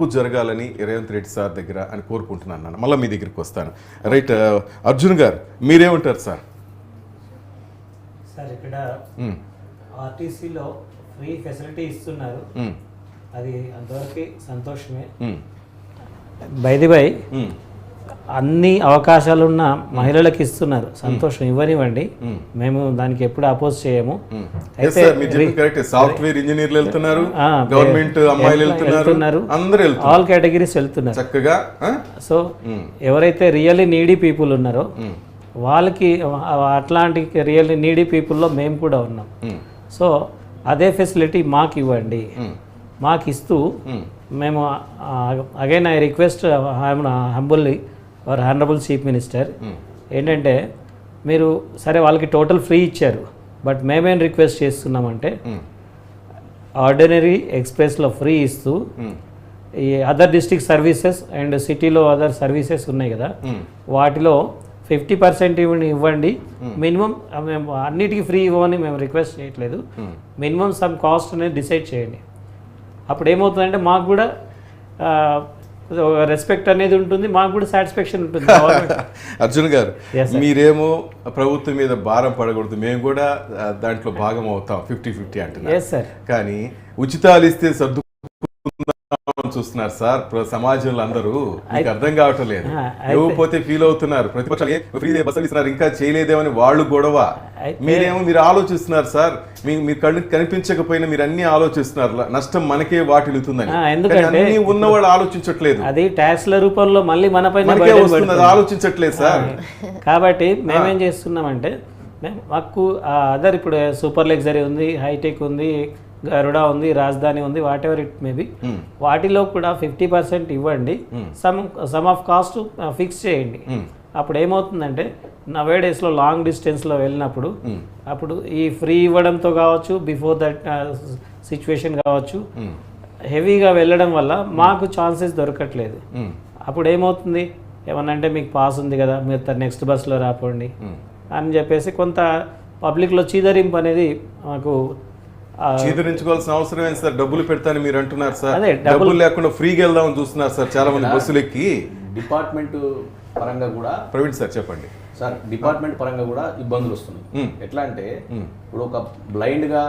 జరగాలని రేవంత్ రెడ్డి సార్ దగ్గర అని కోరుకుంటున్నాను నాన్న. మళ్ళీ మీ దగ్గరికి వస్తాను. రైట్, అర్జున్ గారు మీరేమంటారు సార్? సార్ ఇక్కడ ఆర్టీసీలో ఫ్రీ ఫెసిలిటీ ఇస్తున్నారు, అది అంతవరకు సంతోషమే. బై అన్ని అవకాశాలున్న మహిళలకు ఇస్తున్నారు, సంతోషం, ఇవ్వనివ్వండి, మేము దానికి ఎప్పుడు అపోజ్ చేయము. అయితే సాఫ్ట్వేర్ ఇంజనీర్లు వెళ్తున్నారు, గవర్నమెంట్ అమ్మాయిలు వెళ్తున్నారు, అందరూ ఆల్ కేటగిరీస్ వెళ్తున్నారు చక్కగా. సో ఎవరైతే రియల్లీ నీడీ పీపుల్ ఉన్నారో వాళ్ళకి, అట్లాంటి రియల్లీ నీడీ పీపుల్లో మేము కూడా ఉన్నాం. సో అదే ఫెసిలిటీ మాకు ఇవ్వండి. మాకు ఇస్తూ మేము again I request humbly hour honourable chief minister, ఏంటంటే మీరు సరే వాళ్ళకి టోటల్ ఫ్రీ ఇచ్చారు, బట్ మేమేం రిక్వెస్ట్ చేస్తున్నామంటే ఆర్డినరీ ఎక్స్ప్రెస్లో ఫ్రీ ఇస్తూ ఈ అదర్ డిస్ట్రిక్ట్ సర్వీసెస్ అండ్ సిటీలో అదర్ సర్వీసెస్ ఉన్నాయి కదా, వాటిలో 50% ఇవ్వండి. మినిమం మేము అన్నిటికీ ఫ్రీ ఇవ్వమని మేము రిక్వెస్ట్ చేయట్లేదు, మినిమం సమ్ కాస్ట్ అనేది డిసైడ్ చేయండి. అప్పుడు ఏమవుతుందంటే మాకు కూడా రెస్పెక్ట్ అనేది ఉంటుంది, మాకు కూడా సాటిస్ఫాక్షన్ ఉంటుంది. అర్జున్ గారు, మీరేమో ప్రభుత్వం మీద భారం పడకూడదు, మేము కూడా దాంట్లో భాగం అవుతాం, 50-50 అంటున్నారు. కానీ ఉచితాలు ఇస్తే సర్దు చూస్తున్నారు సార్ సమాజంలో అందరూ, మీకు అర్థం కావటం లేదు. ఇవ్వకపోతే ఫీల్ అవుతున్నారు, ప్రతిపక్షాలు ఫ్రీ బస్సులు ఇస్తున్నారు ఇంకా చేయలేదేమని వాళ్ళు గొడవ. మీరేమో మీరు ఆలోచిస్తున్నారు సార్, మీరు కళ్ళకి కనిపించకపోయినా మీరు అన్ని ఆలోచిస్తున్నారు, నష్టం మనకే వాటిల్లుతుందని. ఎందుకంటే ఉన్న వాళ్ళు ఆలోచించట్లేదు, అది ట్యాక్స్ల రూపంలో మళ్ళీ మన పైన ఆలోచించట్లేదు సార్. కాబట్టి మేమేం చేస్తున్నామంటే మాకు అదర్ ఇప్పుడు సూపర్ లగ్జరీ ఉంది, హైటెక్ ఉంది, గరుడా ఉంది, రాజధాని ఉంది, వాట్ ఎవర్ ఇట్ మేబీ, వాటిలో కూడా 50% ఇవ్వండి, సమ్ ఆఫ్ కాస్ట్ ఫిక్స్ చేయండి. అప్పుడు ఏమవుతుందంటే నవే డేస్లో లాంగ్ డిస్టెన్స్లో వెళ్ళినప్పుడు అప్పుడు ఈ ఫ్రీ ఇవ్వడంతో కావచ్చు, బిఫోర్ దట్ సిచ్యువేషన్ కావచ్చు, హెవీగా వెళ్ళడం వల్ల మాకు ఛాన్సెస్ దొరకట్లేదు. అప్పుడు ఏమవుతుంది, ఏమనంటే మీకు పాస్ ఉంది కదా, మీరు నెక్స్ట్ బస్లో రాపోండి అని చెప్పేసి కొంత పబ్లిక్లో చీదరింపు అనేది మాకు. చీదరించుకోవాల్సిన అవసరం ఏంటి సార్? డబ్బులు పెడతాను మీరు అంటున్నారు సార్, డబ్బులు లేకుండా ఫ్రీగా వెళ్దామని చూస్తున్నారు సార్ చాలా మంది బస్సులు ఎక్కి. డిపార్ట్మెంట్ పరంగా కూడా ప్రవీణ్ సార్ చెప్పండి సార్, డిపార్ట్మెంట్ పరంగా కూడా ఇబ్బందులు వస్తున్నాయి. ఎట్లా అంటే ఇప్పుడు ఒక బ్లైండ్ గా